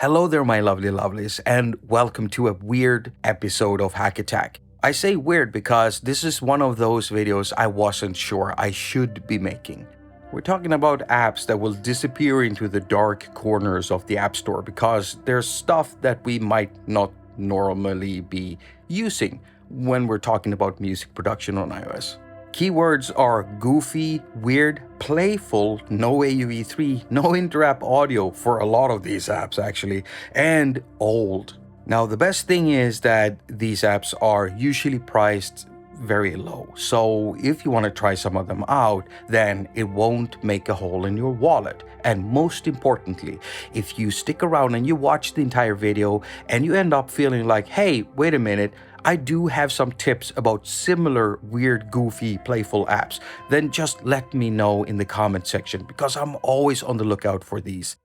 Hello there, my lovely lovelies, and welcome to a weird episode of haQ. I say weird because this is one of those videos I wasn't sure I should be making. We're talking about apps that will disappear into the dark corners of the App Store because there's stuff that we might not normally be using when we're talking about music production on iOS. Keywords are goofy, weird, playful, no AUV3, no interapp audio for a lot of these apps actually, and old. Now the best thing is that these apps are usually priced very low. So if you want to try some of them out, then it won't make a hole in your wallet. And most importantly, if you stick around and you watch the entire video and you end up feeling like, hey, wait a minute, I do have some tips about similar weird, goofy, playful apps, then just let me know in the comment section because I'm always on the lookout for these.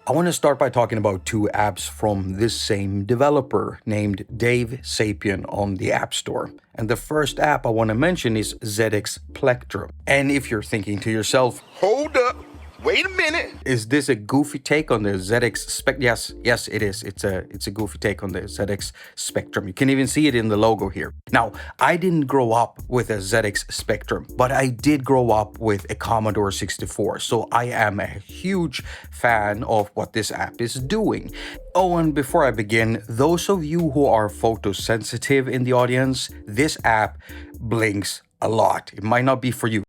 I want to start by talking about two apps from this same developer named Dave Sapien on the App Store. And the first app I want to mention is spectral. And if you're thinking to yourself, hold up, wait a minute, is this a goofy take on the ZX Spectrum? Yes, it is. It's a goofy take on the ZX Spectrum. You can even see it in the logo here. Now, I didn't grow up with a ZX Spectrum, but I did grow up with a Commodore 64. So I am a huge fan of what this app is doing. Oh, and before I begin, those of you who are photosensitive in the audience, this app blinks a lot. It might not be for you.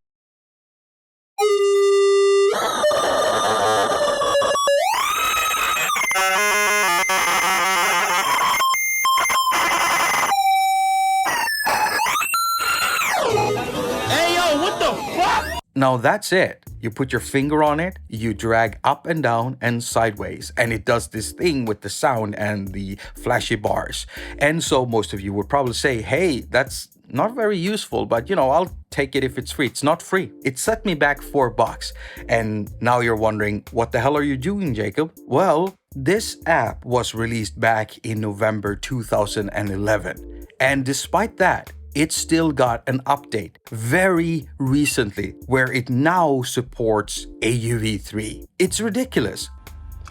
Now that's it. You put your finger on it, you drag up and down and sideways, and it does this thing with the sound and the flashy bars. And so most of you would probably say, hey, that's not very useful, but I'll take it if it's free. It's not free. It set me back $4. And now you're wondering, what the hell are you doing, Jacob? Well, this app was released back in November 2011. And despite that, it still got an update very recently where it now supports AUV3. It's ridiculous.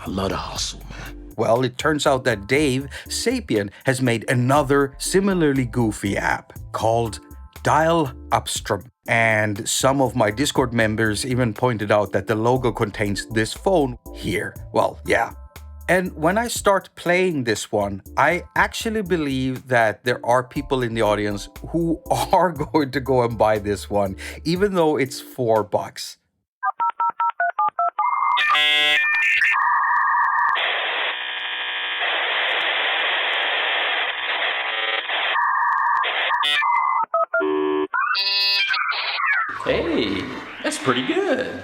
I love the hustle, man. Well, it turns out that Dave Sapien has made another similarly goofy app called Dial Upstrom. And some of my Discord members even pointed out that the logo contains this phone here. Well, yeah. And when I start playing this one, I actually believe that there are people in the audience who are going to go and buy this one, even though it's $4. Hey, that's pretty good.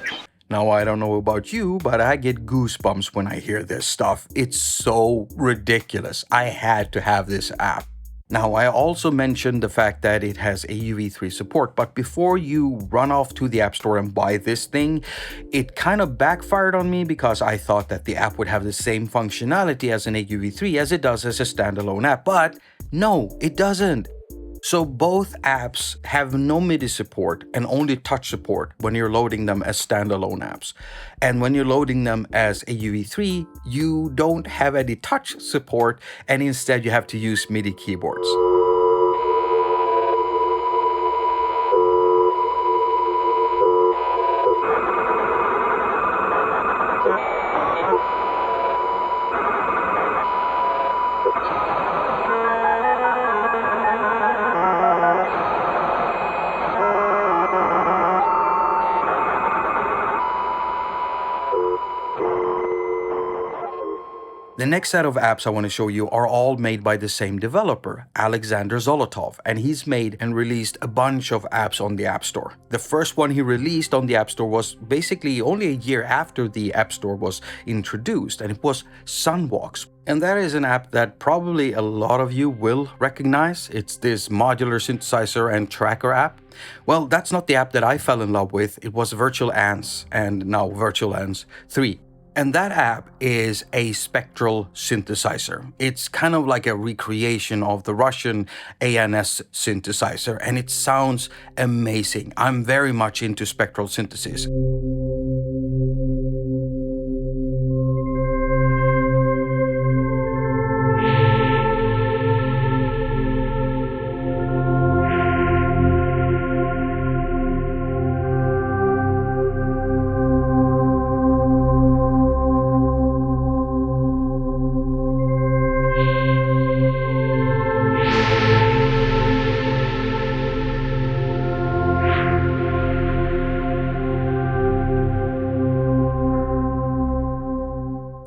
Now, I don't know about you, but I get goosebumps when I hear this stuff. It's so ridiculous. I had to have this app. Now, I also mentioned the fact that it has AUV3 support, but before you run off to the App Store and buy this thing, it kind of backfired on me because I thought that the app would have the same functionality as an AUV3 as it does as a standalone app, but no, it doesn't. So both apps have no MIDI support and only touch support when you're loading them as standalone apps. And when you're loading them as AUV3, you don't have any touch support and instead you have to use MIDI keyboards. The next set of apps I want to show you are all made by the same developer, Alexander Zolotov, and he's made and released a bunch of apps on the App Store. The first one he released on the App Store was basically only a year after the App Store was introduced, and it was Sunwalks. And that is an app that probably a lot of you will recognize. It's this modular synthesizer and tracker app. Well, that's not the app that I fell in love with. It was Virtual Ants, and now Virtual Ants 3. And that app is a spectral synthesizer. It's kind of like a recreation of the Russian ANS synthesizer, and it sounds amazing. I'm very much into spectral synthesis.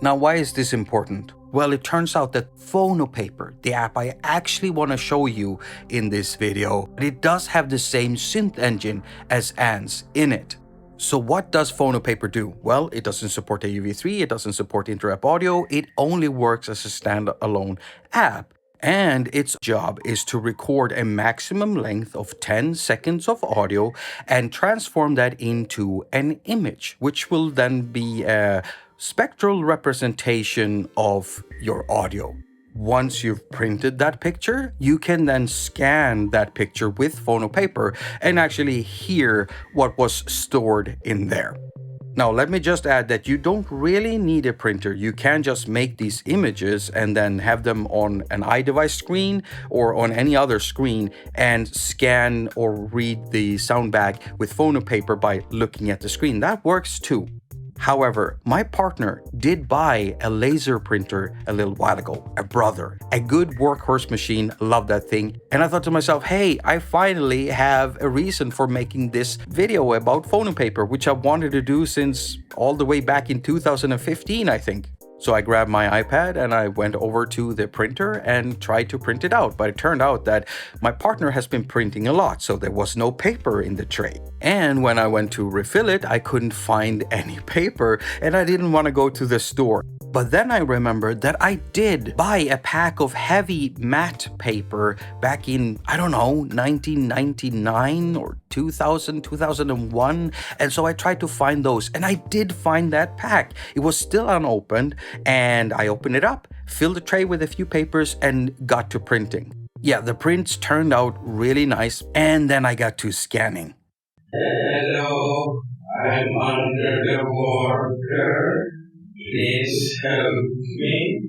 Now, why is this important? Well, it turns out that Phonopaper, the app I actually want to show you in this video, it does have the same synth engine as ANS in it. So what does Phonopaper do? Well, it doesn't support AUV3, it doesn't support inter-app audio, it only works as a standalone app. And its job is to record a maximum length of 10 seconds of audio and transform that into an image, which will then be a spectral representation of your audio. Once you've printed that picture, you can then scan that picture with Phonopaper and actually hear what was stored in there. Now, let me just add that you don't really need a printer. You can just make these images and then have them on an iDevice screen or on any other screen and scan or read the sound back with Phonopaper by looking at the screen. That works too. However, my partner did buy a laser printer a little while ago, a Brother, a good workhorse machine, love that thing. And I thought to myself, hey, I finally have a reason for making this video about Phonopaper, which I've wanted to do since all the way back in 2015, I think. So I grabbed my iPad and I went over to the printer and tried to print it out. But it turned out that my partner has been printing a lot, so there was no paper in the tray. And when I went to refill it, I couldn't find any paper and I didn't want to go to the store. But then I remembered that I did buy a pack of heavy matte paper back in, 1999 or 2000, 2001. And so I tried to find those and I did find that pack. It was still unopened and I opened it up, filled the tray with a few papers and got to printing. Yeah, the prints turned out really nice and then I got to scanning. Hello, I'm under the water. Please help me.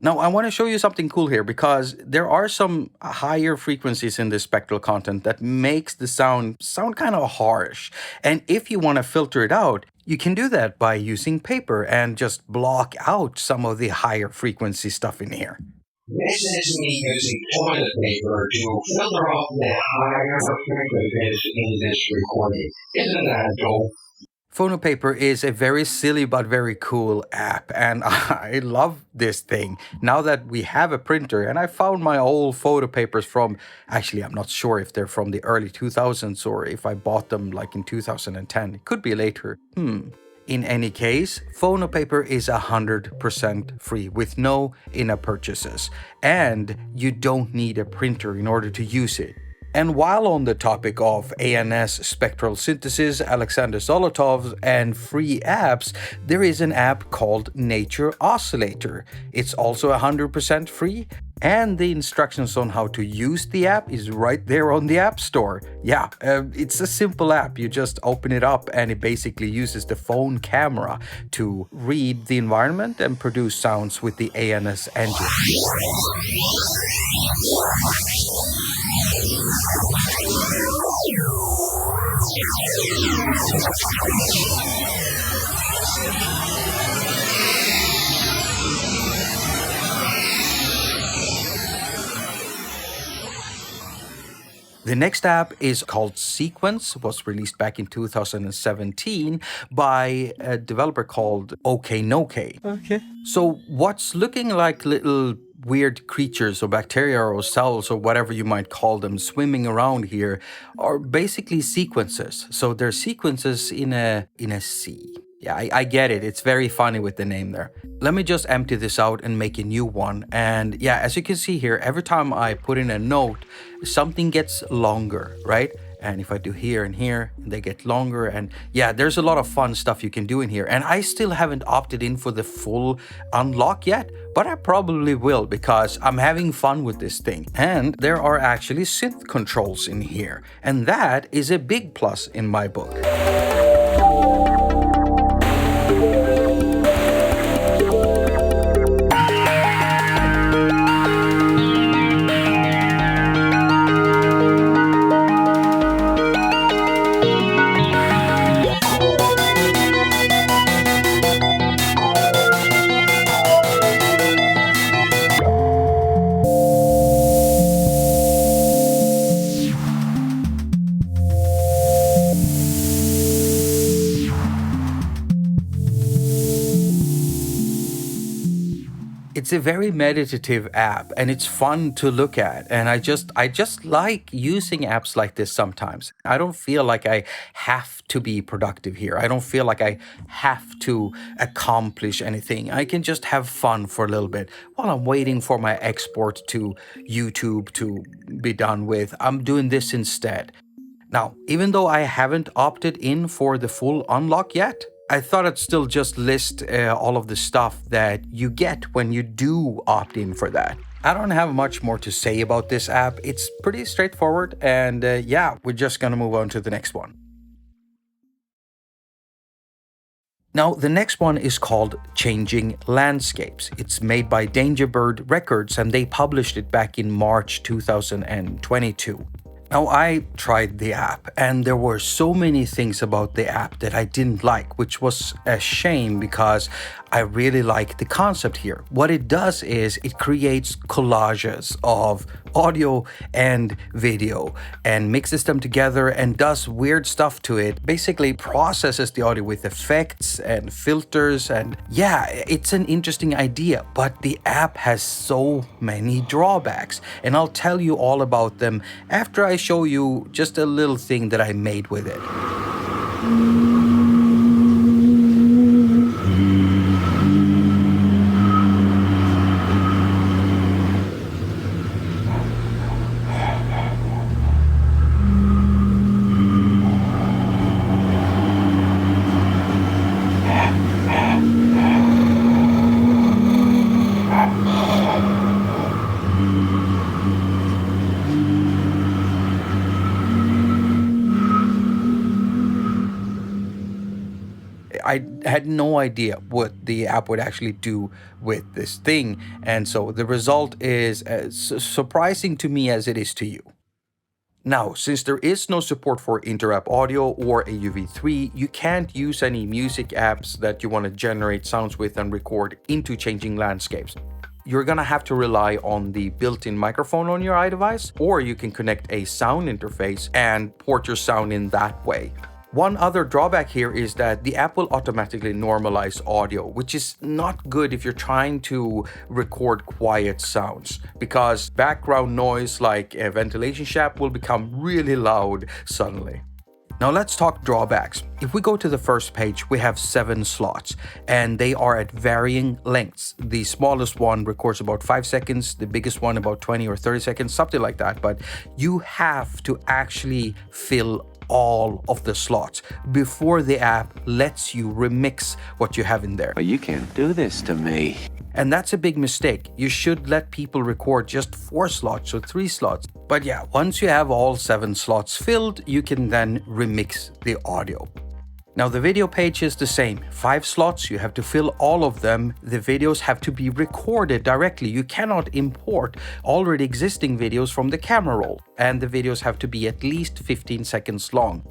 Now, I want to show you something cool here because there are some higher frequencies in this spectral content that makes the sound kind of harsh. And if you want to filter it out, you can do that by using paper and just block out some of the higher frequency stuff in here. This is me using toilet paper to filter off the higher frequencies in this recording. Isn't that dope? Phonopaper is a very silly but very cool app, and I love this thing. Now that we have a printer, and I found my old photo papers from, actually I'm not sure if they're from the early 2000s or if I bought them like in 2010. It could be later. In any case, Phonopaper is 100% free with no in-app purchases, and you don't need a printer in order to use it. And while on the topic of ANS spectral synthesis, Alexander Zolotov's, and free apps, there is an app called Nature Oscillator. It's also 100% free, and the instructions on how to use the app is right there on the App Store. Yeah, it's a simple app. You just open it up and it basically uses the phone camera to read the environment and produce sounds with the ANS engine. The next app is called Sequence, was released back in 2017 by a developer called OK. Okay. So what's looking like little weird creatures or bacteria or cells or whatever you might call them swimming around here are basically sequences. So they're sequences in a sea. Yeah, I get it. It's very funny with the name there. Let me just empty this out and make a new one. And yeah, as you can see here, every time I put in a note, something gets longer, right? And if I do here and here, they get longer. And yeah, there's a lot of fun stuff you can do in here. And I still haven't opted in for the full unlock yet, but I probably will because I'm having fun with this thing. And there are actually synth controls in here. And that is a big plus in my book. It's a very meditative app and it's fun to look at. And I just like using apps like this sometimes. I don't feel like I have to be productive here. I don't feel like I have to accomplish anything. I can just have fun for a little bit while I'm waiting for my export to YouTube to be done with. I'm doing this instead. Now, even though I haven't opted in for the full unlock yet, I thought I'd still just list all of the stuff that you get when you do opt in for that. I don't have much more to say about this app. It's pretty straightforward, and yeah, we're just gonna move on to the next one. Now, the next one is called Changing Landscapes. It's made by Dangerbird Records, and they published it back in March 2022. Now, I tried the app, and there were so many things about the app that I didn't like, which was a shame because I really like the concept here. What it does is it creates collages of audio and video and mixes them together and does weird stuff to it. Basically processes the audio with effects and filters, and yeah, it's an interesting idea, but the app has so many drawbacks, and I'll tell you all about them after I show you just a little thing that I made with it. I had no idea what the app would actually do with this thing, and so the result is as surprising to me as it is to you. Now, since there is no support for inter-app audio or AUV3, you can't use any music apps that you want to generate sounds with and record into Changing Landscapes. You're gonna have to rely on the built-in microphone on your iDevice, or you can connect a sound interface and port your sound in that way. One other drawback here is that the app will automatically normalize audio, which is not good if you're trying to record quiet sounds, because background noise like a ventilation shaft will become really loud suddenly. Now let's talk drawbacks. If we go to the first page, we have 7 slots, and they are at varying lengths. The smallest one records about 5 seconds, the biggest one about 20 or 30 seconds, something like that. But you have to actually fill all of the slots before the app lets you remix what you have in there. Well, you can't do this to me. And that's a big mistake. You should let people record just 4 slots or 3 slots. But yeah, once you have all 7 slots filled, you can then remix the audio. Now the video page is the same. 5 slots, you have to fill all of them. The videos have to be recorded directly. You cannot import already existing videos from the camera roll. And the videos have to be at least 15 seconds long.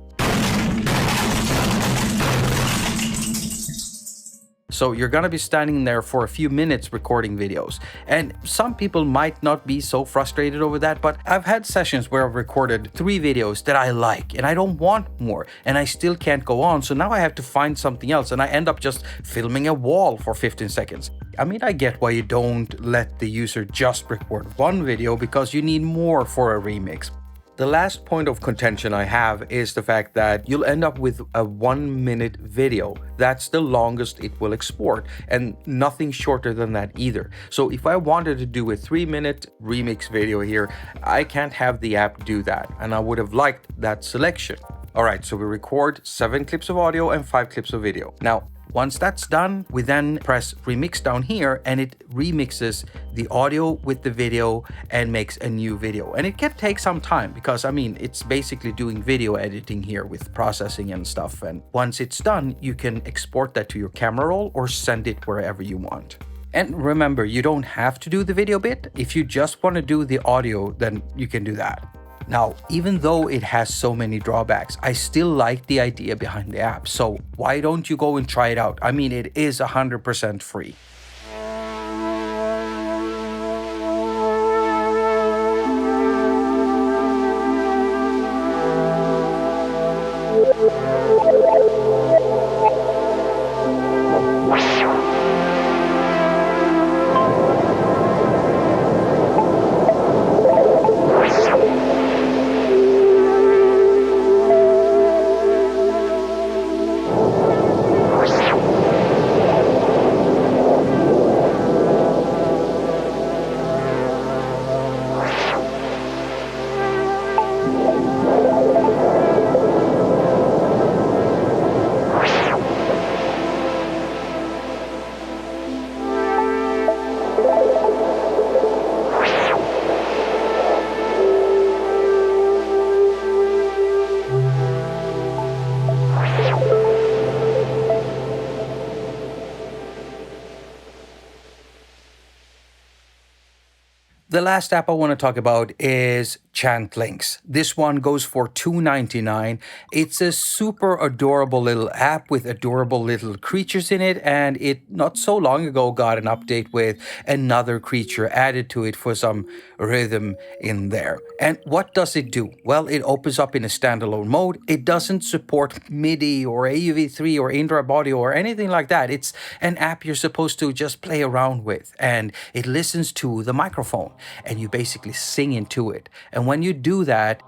So you're gonna be standing there for a few minutes recording videos. And some people might not be so frustrated over that, but I've had sessions where I've recorded 3 videos that I like and I don't want more and I still can't go on. So now I have to find something else and I end up just filming a wall for 15 seconds. I mean, I get why you don't let the user just record one video because you need more for a remix. The last point of contention I have is the fact that you'll end up with a 1-minute video. That's the longest it will export, and nothing shorter than that either. So if I wanted to do a 3-minute remix video here, I can't have the app do that, and I would have liked that selection. Alright, so we record 7 clips of audio and 5 clips of video. Now, once that's done, we then press remix down here and it remixes the audio with the video and makes a new video. And it can take some time because, I mean, it's basically doing video editing here with processing and stuff. And once it's done, you can export that to your camera roll or send it wherever you want. And remember, you don't have to do the video bit. If you just want to do the audio, then you can do that. Now, even though it has so many drawbacks, I still like the idea behind the app. So why don't you go and try it out? I mean, it is 100% free. The last app I want to talk about is Chantlings. This one goes for $2.99. It's a super adorable little app with adorable little creatures in it, and it not so long ago got an update with another creature added to it for some rhythm in there. And what does it do? Well, it opens up in a standalone mode. It doesn't support MIDI or AUV3 or in-drive audio or anything like that. It's an app you're supposed to just play around with, and it listens to the microphone. And you basically sing into it. And when you do that,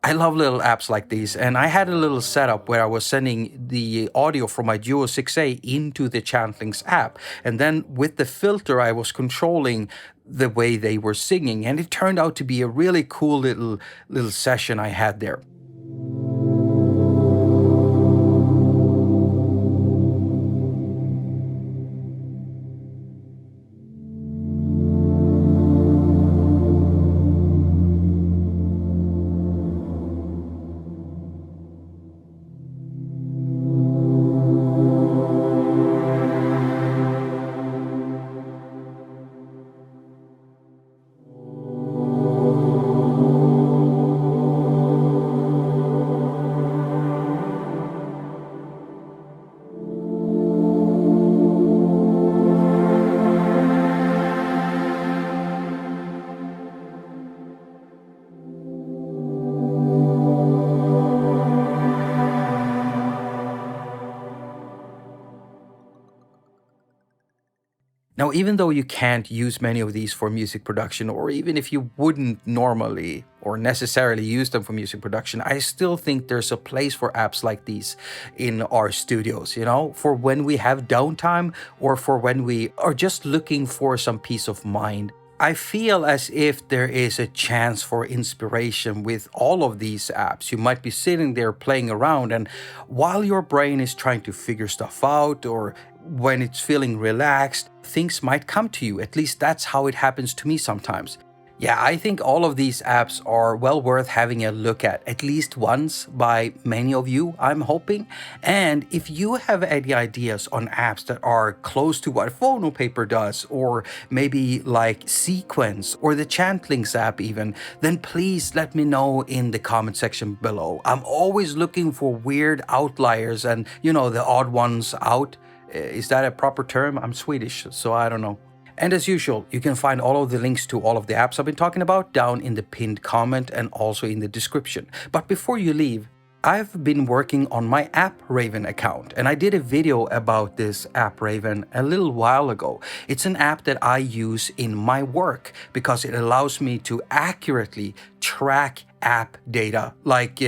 I love little apps like these, and I had a little setup where I was sending the audio from my Duo 6A into the Chantlings app, and then with the filter I was controlling the way they were singing, and it turned out to be a really cool little session I had there. Now, even though you can't use many of these for music production, or even if you wouldn't normally or necessarily use them for music production, I still think there's a place for apps like these in our studios, you know, for when we have downtime or for when we are just looking for some peace of mind. I feel as if there is a chance for inspiration with all of these apps. You might be sitting there playing around, and while your brain is trying to figure stuff out, or when it's feeling relaxed, things might come to you. At least that's how it happens to me sometimes. Yeah, I think all of these apps are well worth having a look at least once by many of you, I'm hoping. And if you have any ideas on apps that are close to what Phono Paper does, or maybe like Sequence or the Chantlings app even, then please let me know in the comment section below. I'm always looking for weird outliers and, the odd ones out. Is that a proper term? I'm Swedish, so I don't know. And as usual, you can find all of the links to all of the apps I've been talking about down in the pinned comment and also in the description. But before you leave, I've been working on my App Raven account, and I did a video about this App Raven a little while ago. It's an app that I use in my work because it allows me to accurately track app data, like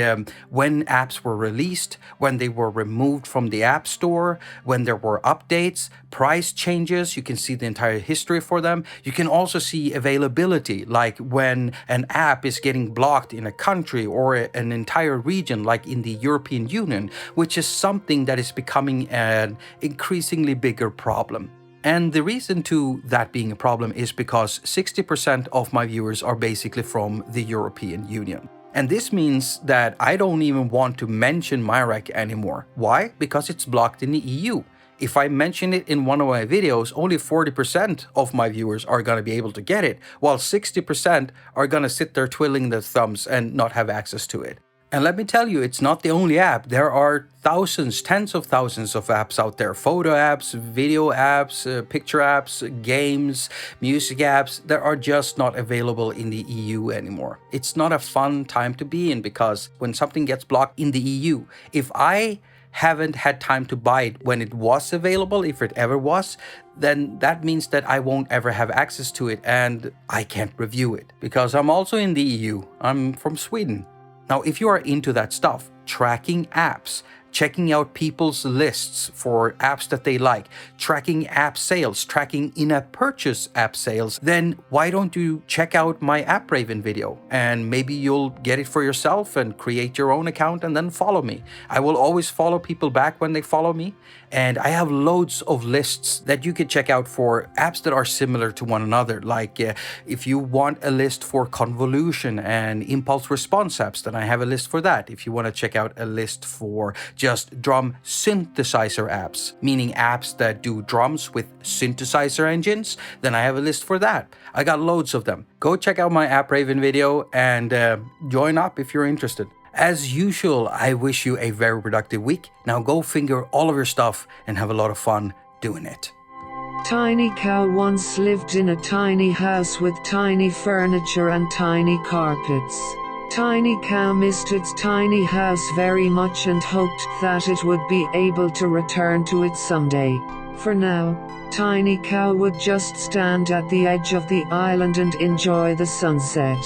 when apps were released, when they were removed from the App Store, when there were updates, price changes. You can see the entire history for them. You can also see availability, like when an app is getting blocked in a country or an entire region, like in the European Union, which is something that is becoming an increasingly bigger problem. And the reason to that being a problem is because 60% of my viewers are basically from the European Union. And this means that I don't even want to mention MyRec anymore. Why? Because it's blocked in the EU. If I mention it in one of my videos, only 40% of my viewers are going to be able to get it, while 60% are going to sit there twiddling their thumbs and not have access to it. And let me tell you, it's not the only app. There are thousands, tens of thousands of apps out there. Photo apps, video apps, picture apps, games, music apps that are just not available in the EU anymore. It's not a fun time to be in because when something gets blocked in the EU, if I haven't had time to buy it when it was available, if it ever was, then that means that I won't ever have access to it and I can't review it because I'm also in the EU. I'm from Sweden. Now, if you are into that stuff, tracking apps, checking out people's lists for apps that they like, tracking app sales, tracking in-app purchase app sales, then why don't you check out my App Raven video and maybe you'll get it for yourself and create your own account and then follow me. I will always follow people back when they follow me, and I have loads of lists that you can check out for apps that are similar to one another. Like if you want a list for convolution and impulse response apps, then I have a list for that. If you want to check out a list for just drum synthesizer apps, meaning apps that do drums with synthesizer engines, then I have a list for that. I got loads of them. Go check out my App Raven video and join up if you're interested. As usual, I wish you a very productive week. Now go finger all of your stuff and have a lot of fun doing it. Tiny Cow once lived in a tiny house with tiny furniture and tiny carpets. Tiny Cow missed its tiny house very much and hoped that it would be able to return to it someday. For now, Tiny Cow would just stand at the edge of the island and enjoy the sunset.